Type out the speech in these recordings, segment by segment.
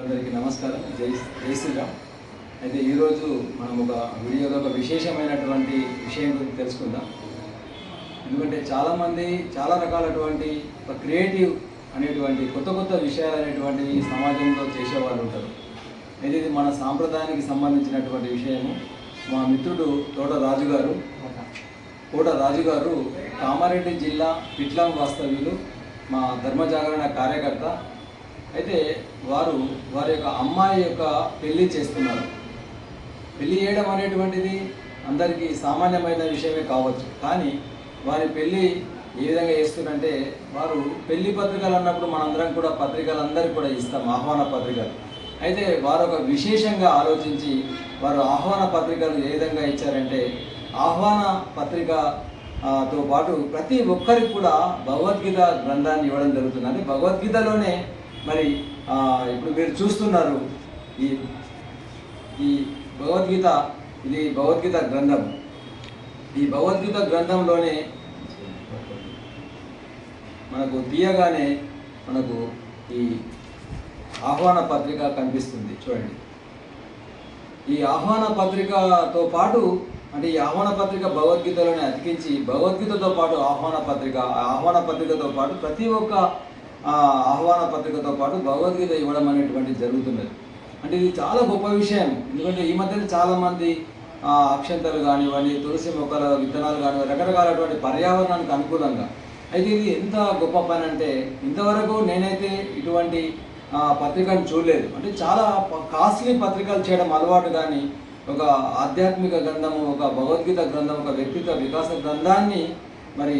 అందరికీ నమస్కారం. జై శ్రీరామ్. అయితే ఈరోజు మనం ఒక వీడియోలో ఒక విశేషమైనటువంటి విషయం గురించి తెలుసుకుందాం. ఎందుకంటే చాలామంది చాలా రకాలటువంటి ఒక క్రియేటివ్ అనేటువంటి కొత్త కొత్త విషయాలు అనేటువంటివి సమాజంలో చేసేవాళ్ళు ఉంటారు. అయితే ఇది మన సాంప్రదాయానికి సంబంధించినటువంటి విషయము. మా మిత్రుడు కోట రాజు గారు కామారెడ్డి జిల్లా పిట్లం వాస్తవ్యులు, మా ధర్మజాగరణ కార్యకర్త. అయితే వారి యొక్క అమ్మాయి యొక్క పెళ్ళి చేస్తున్నారు. పెళ్ళి చేయడం అనేటువంటిది అందరికీ సామాన్యమైన విషయమే కావచ్చు, కానీ వారి పెళ్ళి ఏ విధంగా చేస్తున్నారంటే, వారు పెళ్లి పత్రికలు అన్నప్పుడు మనందరం కూడా పత్రికలందరికీ కూడా ఇస్తాం, ఆహ్వాన పత్రికలు. అయితే వారు ఒక విశేషంగా ఆలోచించి వారు ఆహ్వాన పత్రికలు ఏ విధంగా ఇచ్చారంటే, ఆహ్వాన పత్రికతో పాటు ప్రతి ఒక్కరికి కూడా భగవద్గీత గ్రంథాన్ని ఇవ్వడం జరుగుతుంది. అంటే భగవద్గీతలోనే మరి ఇప్పుడు మీరు చూస్తున్నారు ఈ భగవద్గీత, ఇది భగవద్గీత గ్రంథం. ఈ భగవద్గీత గ్రంథంలోనే మనకు తీయగానే మనకు ఈ ఆహ్వాన పత్రిక కనిపిస్తుంది. చూడండి, ఈ ఆహ్వాన పత్రికతో పాటు, అంటే ఈ ఆహ్వాన పత్రిక భగవద్గీతలోనే అతికించి భగవద్గీతతో పాటు ఆహ్వాన పత్రికతో పాటు ప్రతి ఒక్క ఆహ్వాన పత్రికతో పాటు భగవద్గీత ఇవ్వడం అనేటువంటిది జరుగుతున్నది. అంటే ఇది చాలా గొప్ప విషయం. ఎందుకంటే ఈ మధ్యన చాలామంది అక్షంతలు కానివ్వండి, తులసి మొక్కల విత్తనాలు కానివ్వండి, రకరకాలటువంటి పర్యావరణానికి అనుకూలంగా. అయితే ఇది ఎంత గొప్ప పని అంటే, ఇంతవరకు నేనైతే ఇటువంటి పత్రికను చూడలేదు. అంటే చాలా కాస్ట్లీ పత్రికలు చేయడం అలవాటు, కానీ ఒక ఆధ్యాత్మిక గ్రంథము, ఒక భగవద్గీత గ్రంథం, ఒక వ్యక్తిత్వ వికాస గ్రంథాన్ని మరి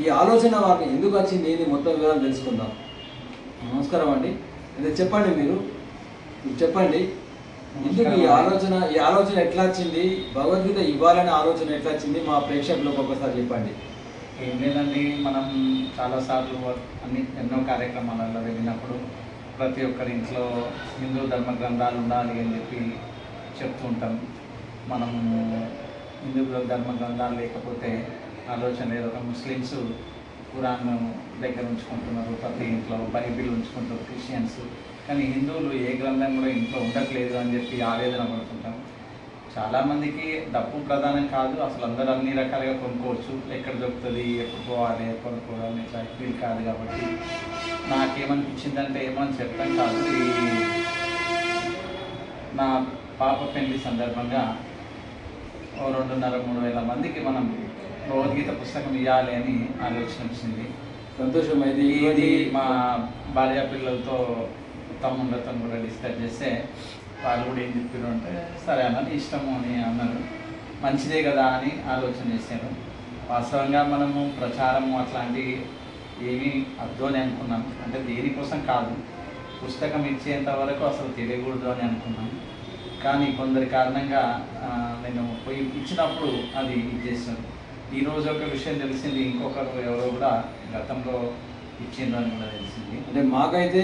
ఈ ఆలోచన వారికి ఎందుకు వచ్చింది, ఇది మొత్తం వివరాలు తెలుసుకుందాం. నమస్కారం అండి. అదే చెప్పండి, మీరు చెప్పండి, ఎందుకు ఈ ఆలోచన ఎట్లా వచ్చింది, భగవద్గీత ఇవ్వాలనే ఆలోచన ఎట్లా వచ్చింది, మా ప్రేక్షకులకు ఒకసారి చెప్పండి. ఏం లేదండి, మనం చాలాసార్లు ఎన్నో కార్యక్రమాలలో వెళ్ళినప్పుడు ప్రతి ఒక్కరి ఇంట్లో హిందూ ధర్మ గ్రంథాలు ఉండాలి అని చెప్పి చెప్తూ ఉంటాం. మనము హిందూ ధర్మ గ్రంథాలు లేకపోతే ఆలోచన లేదు. ఒక ముస్లిమ్స్ ఖురాన్ దగ్గర ఉంచుకుంటున్నారు, ప్రతి ఇంట్లో బైబిల్ ఉంచుకుంటారు క్రిస్టియన్స్, కానీ హిందువులు ఏ గ్రంథం కూడా ఇంట్లో ఉండట్లేదు అని చెప్పి ఆవేదన పడుతుంటాం. చాలామందికి డబ్బు ప్రధానం కాదు, అసలు అందరూ అన్ని రకాలుగా కొనుక్కోవచ్చు, ఎక్కడ దొరుకుతుంది, ఎప్పుడు పోవాలి, కొనుక్కోవాలి, ఇట్లా వీలు కాదు. కాబట్టి నాకేమనిపించిందంటే, ఏమని చెప్తాం కాదు, ఈ నా పాప పెళ్లి సందర్భంగా 2,500-3 వేల మందికి మనం భగవద్గీత పుస్తకం ఇవ్వాలి అని ఆలోచన వచ్చింది. సంతోషం. ఇది మా భార్య పిల్లలతో తమ్ముళ్ళతో కూడా డిస్కస్ చేస్తే వాళ్ళు కూడా ఏం చెప్పారు అంటే, సరే అన్నది ఇష్టము అని అన్నారు. మంచిదే కదా అని ఆలోచన చేశాను. వాస్తవంగా మనము ప్రచారము అట్లాంటివి ఏమీ వద్దు అని అనుకున్నాం. అంటే దేనికోసం కాదు, పుస్తకం ఇచ్చేంత వరకు అసలు తెలియకూడదు అని అనుకున్నాం. కానీ కొందరి కారణంగా నేను పోయి ఇచ్చినప్పుడు అది ఇచ్చేసాను. ఈరోజు ఒక విషయం తెలిసింది, ఇంకొకరు ఎవరో కూడా గతంలో ఇచ్చిండ్రు అని కూడా తెలిసింది. అంటే మాకైతే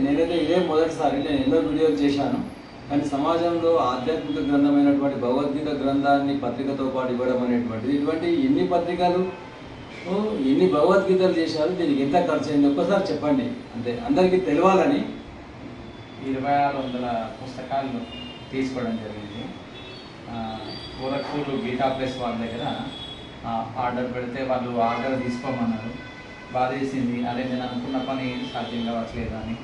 నేనైతే ఇదే మొదటిసారి. నేను ఎన్నో వీడియోలు చేశాను, కానీ సమాజంలో ఆధ్యాత్మిక గ్రంథమైనటువంటి భగవద్గీత గ్రంథాన్ని పత్రికతో పాటు ఇవ్వడం అనేటువంటిది, ఇటువంటి ఎన్ని పత్రికలు, ఎన్ని భగవద్గీతలు చేశారు, దీనికి ఎంత ఖర్చు అయింది ఒక్కసారి చెప్పండి, అంటే అందరికీ తెలియాలని. 2,600 పుస్తకాలు తీసుకోవడం జరిగింది. గోరఖ్పూర్ గీతా ప్రెస్ వాళ్ళ దగ్గర ఆర్డర్ పెడితే వాళ్ళు ఆర్డర్ తీసుకోమన్నారు. బాధ చేసింది, అదే నేను అనుకున్న పని సాధ్యం కావట్లేదు అని.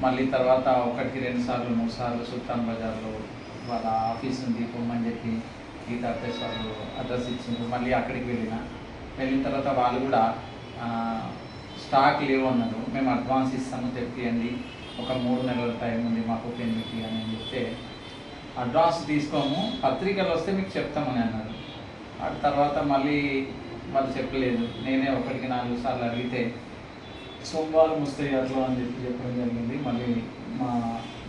మళ్ళీ తర్వాత 1-2 సార్లు 3 సార్లు సుల్తాన్ బజార్లో వాళ్ళ ఆఫీస్ ఉంది పొమ్మని చెప్పి గీతా ప్రెస్ వాళ్ళు అడ్రస్ ఇచ్చిండ్రు. మళ్ళీ అక్కడికి వెళ్ళిన తర్వాత వాళ్ళు కూడా స్టాక్ లేవు అన్నారు. మేము అడ్వాన్స్ ఇస్తాము, తెప్పియండి, ఒక 3 నెలల టైం ఉంది మాకు పెళ్లికి అని చెప్తే, అడ్వాన్స్ తీసుకోము, పత్రికలు వస్తే మీకు చెప్తామని అన్నారు. ఆ తర్వాత మళ్ళీ వాళ్ళు చెప్పలేదు. నేనే 1-4 సార్లు అడిగితే సోమవారం వస్తాయి అట్లా అని చెప్పడం జరిగింది. మళ్ళీ మా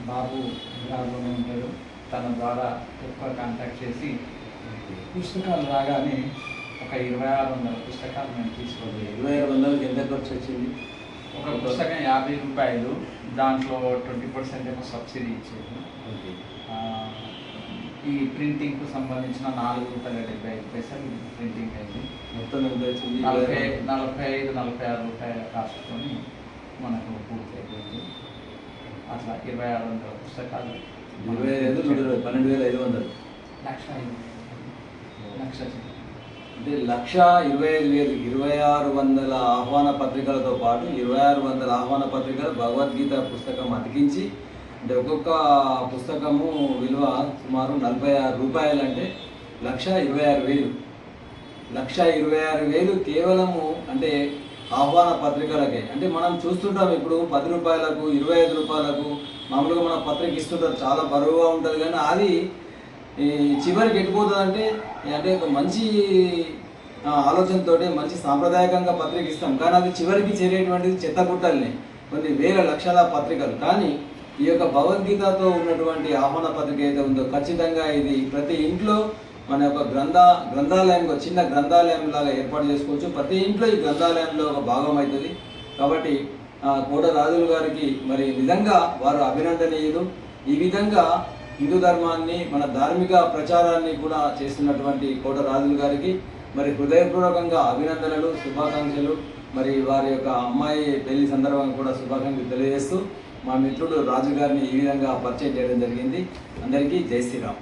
బాబు బిహార్లోనే ఉంటాడు, తన ద్వారా ఎక్కువ కాంటాక్ట్ చేసి పుస్తకాలు రాగానే ఒక 2,600 పుస్తకాలు మేము తీసుకోలేదు. 2,600కి ఎంత ఖర్చు వచ్చింది? ఒక పుస్తకం 50 రూపాయలు, దాంట్లో 20% ఏమో సబ్సిడీ ఇచ్చేది. ఈ ప్రింటింగ్కు సంబంధించిన ₹4.75 ప్రింటింగ్ అయింది. మొత్తం ఎంత వచ్చింది? 45-46 రూపాయల కాస్ట్తో మనకు పూర్తి అయిపోయింది. అట్లా 2600 పుస్తకాలు 25,120 12,500 లక్ష అంటే 1,25,000 2,600 ఆహ్వాన పత్రికలతో పాటు 2,600 ఆహ్వాన పత్రికలు భగవద్గీత పుస్తకం అతికించి, అంటే ఒక్కొక్క పుస్తకము విలువ సుమారు 46 రూపాయలు, అంటే 1,26,000 1,26,000 కేవలము అంటే ఆహ్వాన పత్రికలకే. అంటే మనం చూస్తుంటాం ఇప్పుడు 10 రూపాయలకు 25 రూపాయలకు మామూలుగా మన పత్రిక ఇస్తుంటారు, చాలా బరువుగా ఉంటుంది. కానీ అది ఈ చివరికి ఎట్టిపోతుందంటే, అంటే ఒక మంచి ఆలోచనతో మంచి సాంప్రదాయకంగా పత్రిక ఇస్తాం, కానీ అది చివరికి చేరేటువంటిది చెత్తగుట్టల్ని కొన్ని వేల లక్షల పత్రికలు. కానీ ఈ యొక్క భగవద్గీతతో ఉన్నటువంటి ఆహ్వాన పత్రిక అయితే ఉందో ఖచ్చితంగా ఇది ప్రతి ఇంట్లో మన యొక్క గ్రంథాలయం, చిన్న గ్రంథాలయం లాగా ఏర్పాటు చేసుకోవచ్చు. ప్రతి ఇంట్లో ఈ గ్రంథాలయంలో ఒక భాగం అవుతుంది. కాబట్టి కోట రాజుల గారికి మరి నిజంగా వారు అభినందనీయులు. ఈ విధంగా హిందూ ధర్మాన్ని, మన ధార్మిక ప్రచారాన్ని కూడా చేస్తున్నటువంటి కోట రాజుల గారికి మరి హృదయపూర్వకంగా అభినందనలు, శుభాకాంక్షలు. మరి వారి యొక్క అమ్మాయి పెళ్లి సందర్భంగా కూడా శుభాకాంక్షలు తెలియజేస్తూ మా మిత్రుడు రాజు గారిని ఈ విధంగా పరిచయం చేయడం జరిగింది. అందరికీ జై శ్రీరామ్.